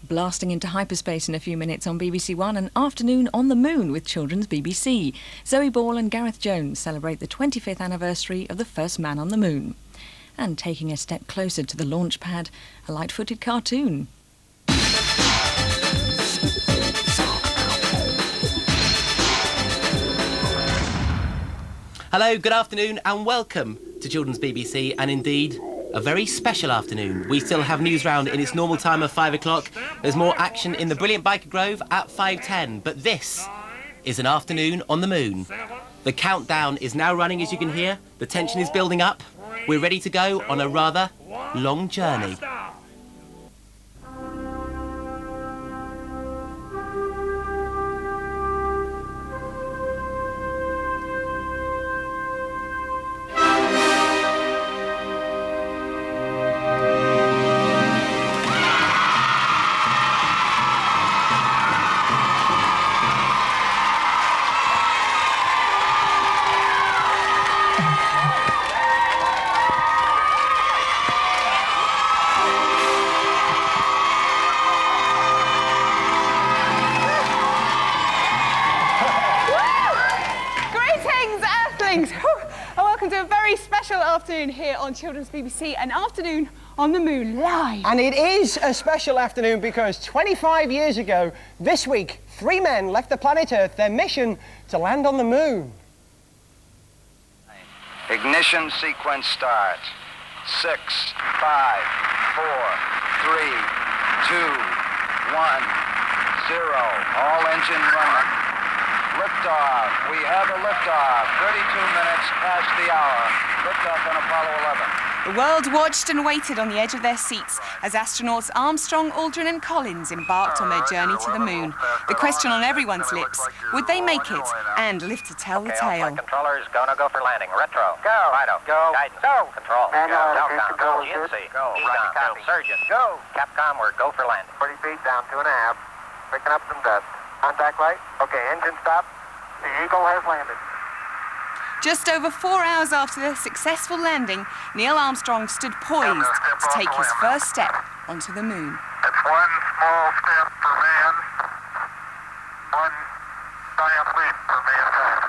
Blasting into hyperspace in a few minutes on BBC One, an afternoon on the moon with children's BBC. Zoe Ball and Gareth Jones celebrate the 25th anniversary of the first man on the moon. And taking a step closer to the launch pad, a light-footed cartoon. Hello, good afternoon and welcome to Children's BBC, and indeed a very special afternoon. We still have news round in its normal time of 5 o'clock. There's more action in the brilliant Biker Grove at 5:10, but this is an afternoon on the moon. The countdown is now running, as you can hear. The tension is building up. We're ready to go on a rather long journey. Afternoon here on Children's BBC, an afternoon on the moon live. And it is a special afternoon because 25 years ago this week, 3 men left the planet Earth, their mission to land on the moon. Ignition sequence start. 6, 5, 4, 3, 2, 1, 0. All engine running. Liftoff. We have a liftoff. 32 minutes past the hour. Liftoff on Apollo 11. The world watched and waited on the edge of their seats as astronauts Armstrong, Aldrin and Collins embarked on their journey to the moon. The question on everyone's lips, would they make it and live to tell the tale? Controllers, go for landing. Retro. Go. Fido. Go. Guidance. Go. Control. Go. Telcom. Go. GNC. Go. Ecom. Surgeon. Go. Capcom, we're go for landing. 40 feet down, 2.5. Picking up some dust. Contact light. Okay, engine stop. The Eagle has landed. Just over 4 hours after their successful landing, Neil Armstrong stood poised to take his first step onto the moon. It's one small step for man, one giant leap for mankind.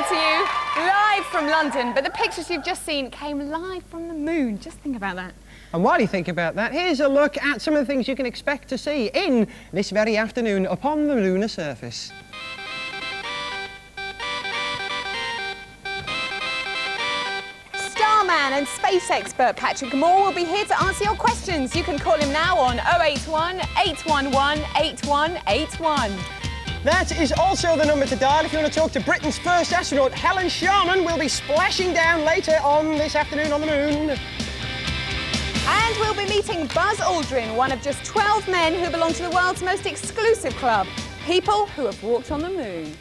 To you live from London, but the pictures you've just seen came live from the moon. Just think about that. And while you think about that, here's a look at some of the things you can expect to see in this very afternoon upon the lunar surface. Starman and space expert Patrick Moore will be here to answer your questions. You can call him now on 081 811 8181. That is also the number to dial if you want to talk to Britain's first astronaut. Helen Sharman will be splashing down later on this afternoon on the moon. And we'll be meeting Buzz Aldrin, one of just 12 men who belong to the world's most exclusive club. People who have walked on the moon.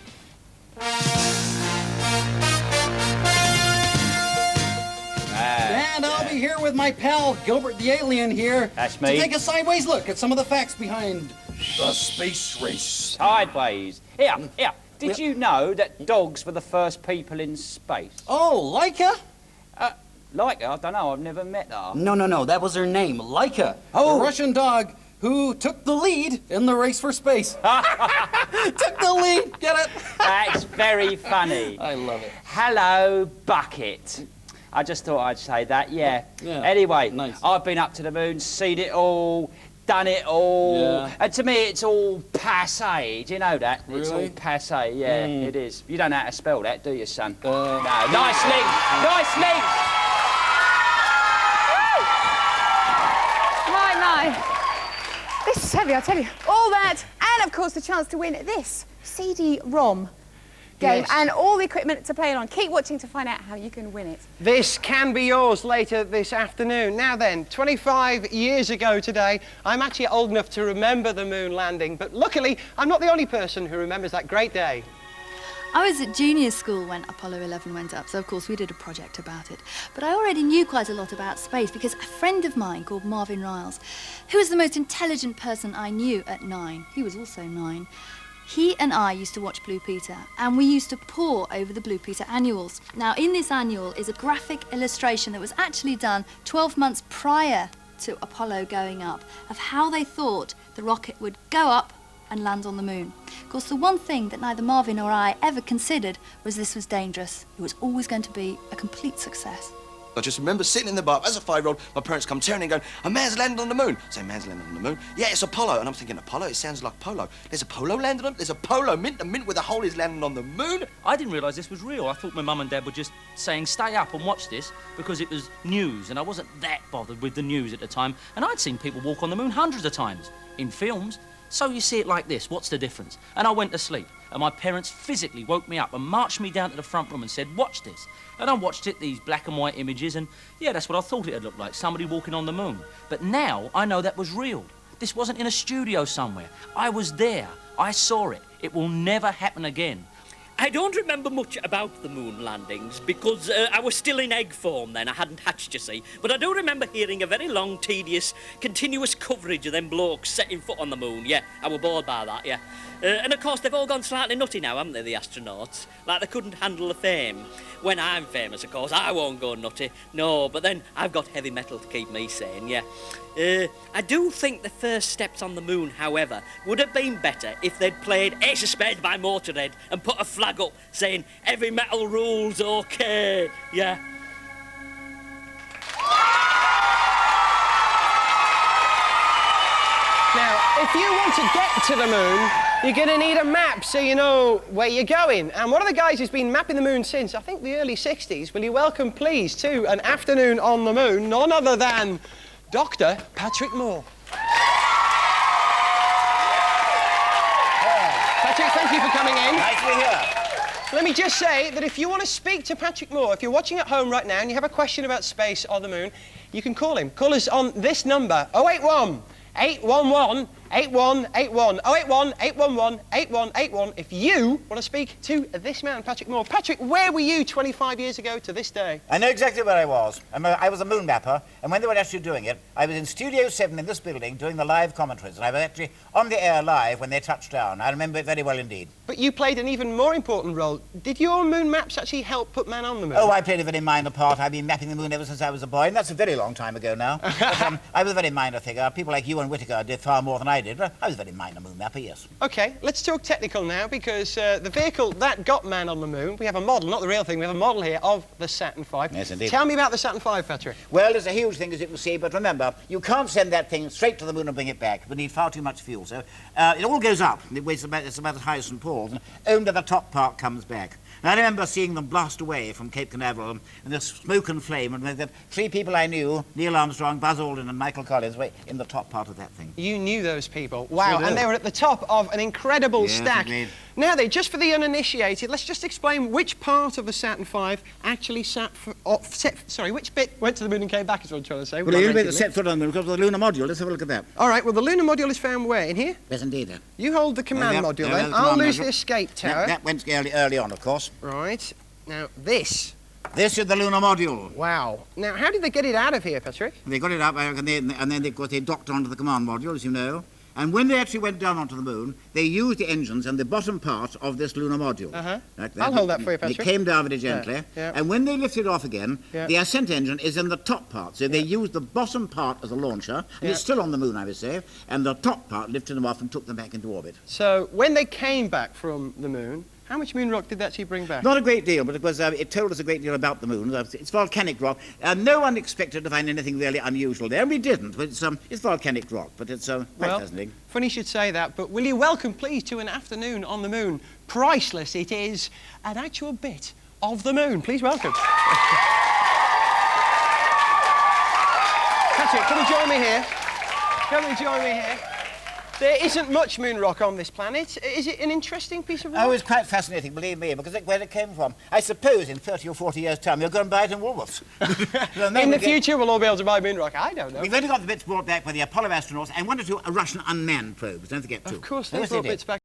And I'll be here with my pal, Gilbert the Alien here. That's me. To take a sideways look at some of the facts behind the space race. Sideways. Here. Did you know that dogs were the first people in space? Oh, Laika? Laika? I don't know. I've never met her. No. That was her name, Laika. Oh. A Russian dog who took the lead in the race for space. Took the lead. Get it? That's very funny. I love it. Hello, Bucket. I just thought I'd say that, yeah. Anyway, nice. I've been up to the moon, seen it all, done it all. Yeah. And to me, it's all passé. Do you know that? Really? It's all passé, yeah, it is. You don't know how to spell that, do you, son? No. Nice link! Nice link! My. This is heavy, I tell you. All that, and of course the chance to win this CD-ROM game, yes. And all the equipment to play it on. Keep watching to find out how you can win it. This can be yours later this afternoon. Now then, 25 years ago today, I'm actually old enough to remember the moon landing, but luckily, I'm not the only person who remembers that great day. I was at junior school when Apollo 11 went up, so of course we did a project about it. But I already knew quite a lot about space because a friend of mine called Marvin Riles, who was the most intelligent person I knew at 9, he was also 9, He and I used to watch Blue Peter, and we used to pore over the Blue Peter annuals. Now, in this annual is a graphic illustration that was actually done 12 months prior to Apollo going up, of how they thought the rocket would go up and land on the moon. Of course, the one thing that neither Marvin or I ever considered was this was dangerous. It was always going to be a complete success. I just remember sitting in the bar as a 5-year-old, my parents come tearing in going, a man's landed on the moon. I say, man's landed on the moon? Yeah, it's Apollo. And I'm thinking, Apollo? It sounds like polo. There's a polo landed on? There's a polo mint to mint with a hole is landing on the moon? I didn't realise this was real. I thought my mum and dad were just saying, stay up and watch this, because it was news, and I wasn't that bothered with the news at the time. And I'd seen people walk on the moon hundreds of times, in films. So you see it like this, what's the difference? And I went to sleep, and my parents physically woke me up and marched me down to the front room and said, watch this. And I watched it, these black and white images, and yeah, that's what I thought it had looked like, somebody walking on the moon. But now I know that was real. This wasn't in a studio somewhere. I was there. I saw it. It will never happen again. I don't remember much about the moon landings because I was still in egg form then. I hadn't hatched, you see. But I do remember hearing a very long, tedious, continuous coverage of them blokes setting foot on the moon. Yeah, I was bored by that, yeah. And of course, they've all gone slightly nutty now, haven't they, the astronauts? Like they couldn't handle the fame. When I'm famous, of course, I won't go nutty. No, but then I've got heavy metal to keep me sane, yeah. I do think the first steps on the moon, however, would have been better if they'd played Ace of Spades by Motorhead and put a flag up saying, heavy metal rules, okay, yeah. Now, if you want to get to the moon, you're going to need a map so you know where you're going. And one of the guys who's been mapping the moon since, I think, the early 60s, will you welcome, please, to an afternoon on the moon, none other than Dr. Patrick Moore. Patrick, thank you for coming in. Nice to be here. Let me just say that if you want to speak to Patrick Moore, if you're watching at home right now and you have a question about space or the moon, you can call him. Call us on this number, 081 811 8181 081 811 8181 if you want to speak to this man, Patrick Moore. Patrick, where were you 25 years ago to this day? I know exactly where I was. I was a moon mapper, and when they were actually doing it, I was in Studio 7 in this building doing the live commentaries, and I was actually on the air live when they touched down. I remember it very well indeed. But you played an even more important role. Did your moon maps actually help put man on the moon? Oh, I played a very minor part. I've been mapping the moon ever since I was a boy, and that's a very long time ago now. But, I was a very minor figure. People like you and Whittaker did far more than I did. I was a very minor moon mapper, yes. OK, let's talk technical now, because the vehicle that got man on the moon, we have a model, not the real thing, we have a model here of the Saturn V. Yes, indeed. Tell me about the Saturn V, Patrick. Well, it's a huge thing, as you can see, but remember, you can't send that thing straight to the moon and bring it back. It would need far too much fuel, so it all goes up. It's about as high as St. Paul's, and only the top part comes back. And I remember seeing them blast away from Cape Canaveral, and the smoke and flame, and the three people I knew, Neil Armstrong, Buzz Aldrin and Michael Collins, were in the top part of that thing. You knew those people. Wow, and they were at the top of an incredible stack. Indeed. Now then, just for the uninitiated, let's just explain which part of the Saturn V actually which bit went to the moon and came back, is what I'm trying to say. Well, the only bit that set foot on the moon because of the lunar module. Let's have a look at that. All right, well, the lunar module is found where? In here? Yes, indeed. You hold the command module, then. I'll lose the escape tower. That went early on, of course. Right. Now, this. This is the lunar module. Wow. Now, how did they get it out of here, Patrick? They got it up, and then they docked onto the command module, as you know. And when they actually went down onto the moon, they used the engines and the bottom part of this lunar module. Like that. I'll hold that for you, Patrick. They came down very gently. Yeah. And when they lifted off again, the ascent engine is in the top part. So they used the bottom part as a launcher, and it's still on the moon, I would say, and the top part lifted them off and took them back into orbit. So when they came back from the moon, how much moon rock did that actually bring back? Not a great deal, but it told us a great deal about the moon. It's volcanic rock. No one expected to find anything really unusual there, and we didn't. But it's volcanic rock, but it's quite fascinating. Funny you should say that, but will you welcome, please, to an afternoon on the moon? Priceless, it is an actual bit of the moon. Please welcome. Patrick, come and join me here. Come and join me here. There isn't much moon rock on this planet. Is it an interesting piece of rock? Oh, it's quite fascinating, believe me, because where it came from. I suppose in 30 or 40 years' time you'll go and buy it in Woolworths. In the future we'll all be able to buy moon rock. I don't know. We've only got the bits brought back by the Apollo astronauts and one or two Russian unmanned probes, don't forget to. Of course, they brought bits back.